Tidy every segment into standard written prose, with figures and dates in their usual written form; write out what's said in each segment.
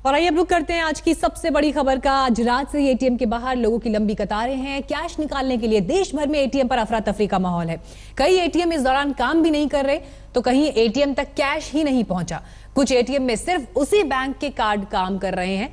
और आइए अब रुक करते हैं आज की सबसे बड़ी खबर का। आज रात से ही एटीएम के बाहर लोगों की लंबी कतारें हैं। कैश निकालने के लिए देश भर में एटीएम पर अफरा तफरी का माहौल है। कई एटीएम इस दौरान काम भी नहीं कर रहे तो कहीं एटीएम तक कैश ही नहीं पहुंचा। कुछ एटीएम में सिर्फ उसी बैंक के कार्ड काम कर रहे हैं।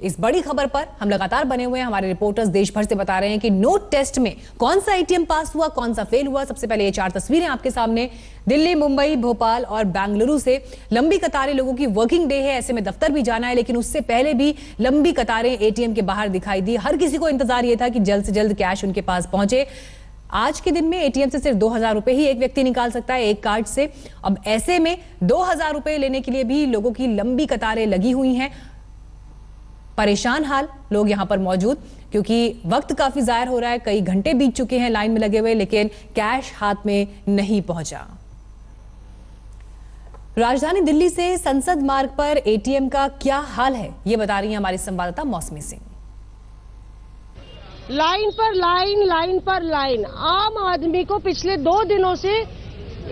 इस बड़ी खबर पर हम लगातार बने हुए हैं। हमारे रिपोर्टर्स देश भर से बता रहे हैं कि नोट टेस्ट में कौन सा एटीएम पास हुआ, कौन सा फेल हुआ। सबसे पहले ये 4 तस्वीरें आपके सामने। दिल्ली, मुंबई, भोपाल और बेंगलुरु से लंबी कतारें। लोगों की वर्किंग डे है, ऐसे में दफ्तर भी जाना है, लेकिन उससे पहले भी लंबी कतारें एटीएम के बाहर दिखाई दी। हर किसी को इंतजार ये था कि जल्द से जल्द कैश उनके पास पहुंचे। आज के दिन में एटीएम से सिर्फ 2000 रुपए ही एक व्यक्ति निकाल सकता है एक कार्ड से। अब ऐसे में 2000 रुपए लेने के लिए भी लोगों की लंबी कतारें लगी हुई हैं। परेशान हाल लोग यहां पर मौजूद, क्योंकि वक्त काफी जाहिर हो रहा है। कई घंटे बीत चुके हैं लाइन में लगे हुए, लेकिन कैश हाथ में नहीं पहुंचा। राजधानी दिल्ली से संसद मार्ग पर एटीएम का क्या हाल है, ये बता रही है हमारी संवाददाता मौसमी सिंह। लाइन पर लाइन, लाइन पर लाइन। आम आदमी को पिछले 2 दिनों से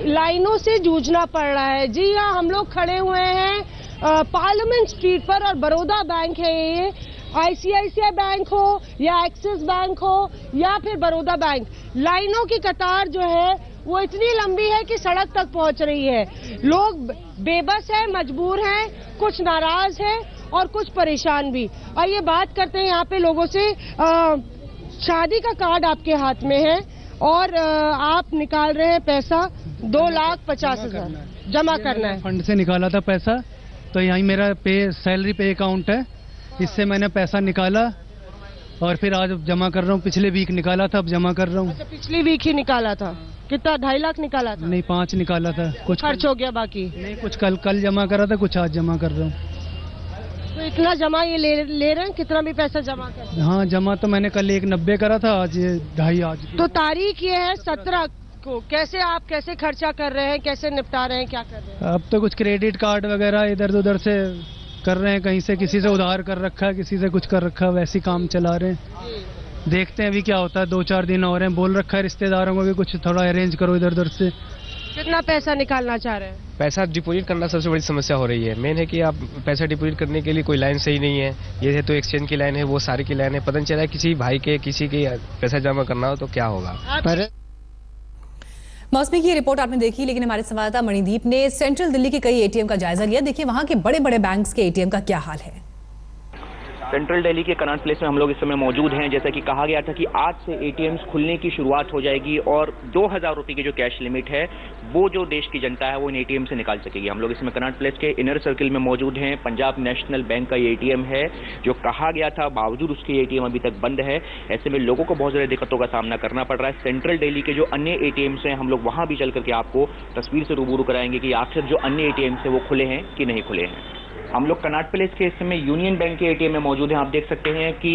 लाइनों से जूझना पड़ रहा है। जी हाँ, हम लोग खड़े हुए हैं पार्लियामेंट स्ट्रीट पर और बड़ौदा बैंक है ये। आईसीआईसीआई बैंक हो या एक्सिस बैंक हो या फिर बड़ौदा बैंक, लाइनों की कतार जो है वो इतनी लंबी है कि सड़क तक पहुंच रही है। लोग बेबस है, मजबूर हैं, कुछ नाराज हैं और कुछ परेशान भी। आइए बात करते हैं यहाँ पे लोगों से। शादी का कार्ड आपके हाथ में है और आप निकाल रहे हैं पैसा 2,50,000 जमा करना है। फंड से निकाला था पैसा, तो यही मेरा सैलरी पे अकाउंट है, इससे मैंने पैसा निकाला और फिर आज जमा कर रहा हूँ। पिछले वीक निकाला था, अब जमा कर रहा हूँ। अच्छा, पिछली वीक ही निकाला था? कितना, 2.5 लाख निकाला था? नहीं, 5 निकाला था। कुछ खर्च हो गया बाकी? नहीं, कुछ कल जमा करा था, कुछ आज जमा कर रहा हूँ। तो इतना जमा ये ले रहे हैं? कितना भी पैसा जमा कर? हाँ, जमा तो मैंने कल 190 करा था, आज ये 2.5 आज। तो तारीख ये है 17 को। कैसे आप कैसे खर्चा कर रहे हैं, कैसे निपटा रहे हैं, क्या कर रहे हैं? अब तो कुछ क्रेडिट कार्ड वगैरह इधर उधर से कर रहे हैं, कहीं से किसी से उधार कर रखा है, किसी से कुछ कर रखा है, वैसे काम चला रहे हैं। देखते हैं अभी क्या होता है। 2-4 दिन और हैं, बोल रखा है रिश्तेदारों को भी कुछ थोड़ा अरेंज करो इधर उधर से। कितना पैसा निकालना चाह रहे हैं? पैसा डिपॉजिट करना सबसे बड़ी समस्या हो रही है। मेन है कि आप पैसा डिपॉजिट करने के लिए कोई लाइन सही नहीं है। ये है तो एक्सचेंज की लाइन है, वो सारी की लाइन है। पता नहीं चला किसी भाई के किसी के पैसा जमा करना हो तो क्या होगा। मौसमी की रिपोर्ट आपने देखी, लेकिन हमारे संवाददाता मणिदीप ने सेंट्रल दिल्ली के कई एटीएम का जायजा लिया। देखिए वहां के बड़े बड़े बैंक्स के एटीएम का क्या हाल है। सेंट्रल दिल्ली के कनॉट प्लेस में हम लोग इस समय मौजूद हैं। जैसा कि कहा गया था कि आज से एटीएम्स खुलने की शुरुआत हो जाएगी और 2000 रुपये की जो कैश लिमिट है वो जो देश की जनता है वो इन एटीएम से निकाल सकेगी। हम लोग इसमें कनॉट प्लेस के इनर सर्किल में मौजूद हैं। पंजाब नेशनल बैंक का ये एटीएम है जो कहा गया था, बावजूद उसके एटीएम अभी तक बंद है। ऐसे में लोगों को बहुत ज़्यादा दिक्कतों का सामना करना पड़ रहा है। सेंट्रल दिल्ली के जो अन्य एटीएम्स हैं हम लोग वहाँ भी चल करके आपको तस्वीर से रूबरू कराएंगे कि आखिर जो अन्य एटीएम्स हैं वो खुले हैं कि नहीं खुले हैं। हम लोग कनॉट प्लेस के इस समय यूनियन बैंक के एटीएम में मौजूद हैं। आप देख सकते हैं कि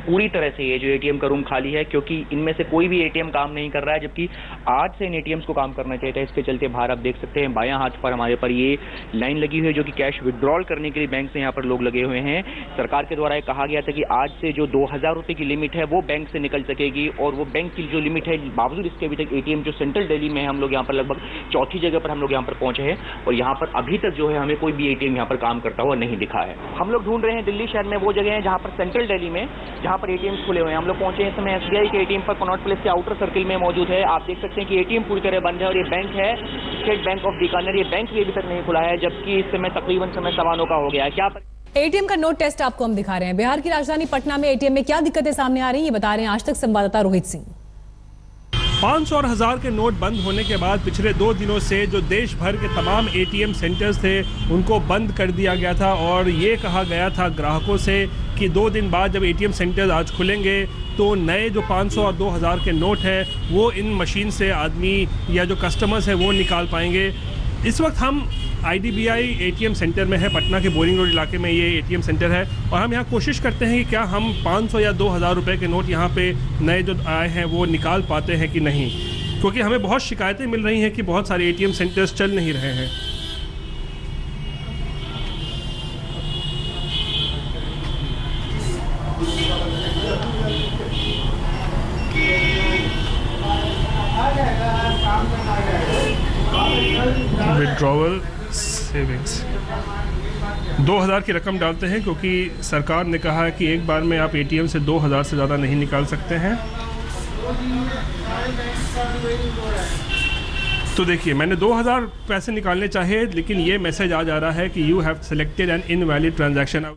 पूरी तरह से ये जो एटीएम का रूम खाली है, क्योंकि इनमें से कोई भी एटीएम काम नहीं कर रहा है, जबकि आज से इन एटीएम्स को काम करना चाहिए था। इसके चलते बाहर आप देख सकते हैं बायां हाथ पर हमारे पर ये लाइन लगी हुई है जो कि कैश विड्रॉल करने के लिए बैंक से यहाँ पर लोग लगे हुए हैं। सरकार के द्वारा कहा गया था कि आज से जो 2000 रुपये की लिमिट है वो बैंक से निकल सकेगी और वो बैंक की जो लिमिट है, बावजूद इसके अभी तक एटीएम जो सेंट्रल दिल्ली में है, हम लोग यहाँ पर लगभग चौथी जगह पर हम लोग यहाँ पर पहुंचे हैं और यहाँ पर अभी तक जो है हमें कोई भी एटीएम यहाँ पर काम करता हुआ नहीं दिखा है। हम लोग ढूंढ रहे हैं दिल्ली शहर में वो जगह है जहां पर सेंट्रल दिल्ली में जहां पर एटीएम्स खुले हुए हैं। हम लोग पहुंचे इस समय एसबीआई के एटीएम पर कनॉट प्लेस के आउटर सर्किल में मौजूद है। आप देख सकते हैं कि एटीएम पूरी तरह बंद है और ये बैंक है स्टेट बैंक ऑफ बीकानेर। ये बैंक भी अभी तक नहीं खुला है, जबकि इस समय तकरीबन समय 9:15 का हो गया है। क्या एटीएम का नोट टेस्ट आपको हम दिखा रहे हैं। बिहार की राजधानी पटना में एटीएम में क्या दिक्कतें सामने आ रही हैं, ये बता रहे हैं आज तक संवाददाता रोहित सिंह। 500 और 1000 के नोट बंद होने के बाद पिछले 2 दिनों से जो देश भर के तमाम एटीएम सेंटर्स थे उनको बंद कर दिया गया था और ये कहा गया था ग्राहकों से कि 2 दिन बाद जब एटीएम सेंटर्स आज खुलेंगे तो नए जो 500 और 2000 के नोट हैं वो इन मशीन से आदमी या जो कस्टमर्स हैं वो निकाल पाएंगे। इस वक्त हम आईडीबीआई एटीएम सेंटर में है, पटना के बोरिंग रोड इलाके में ये एटीएम सेंटर है और हम यहाँ कोशिश करते हैं कि क्या हम 500 या 2000 रुपये के नोट यहाँ पे नए जो आए हैं वो निकाल पाते हैं कि नहीं, क्योंकि हमें बहुत शिकायतें मिल रही हैं कि बहुत सारे एटीएम सेंटर्स चल नहीं रहे हैं। विड्रॉवल सेविंग्स 2000 की रकम डालते हैं क्योंकि सरकार ने कहा है कि एक बार में आप एटीएम से 2000 से ज़्यादा नहीं निकाल सकते हैं। तो देखिए मैंने 2000 पैसे निकालने चाहे, लेकिन ये मैसेज आ जा रहा है कि you have selected N invalid transaction.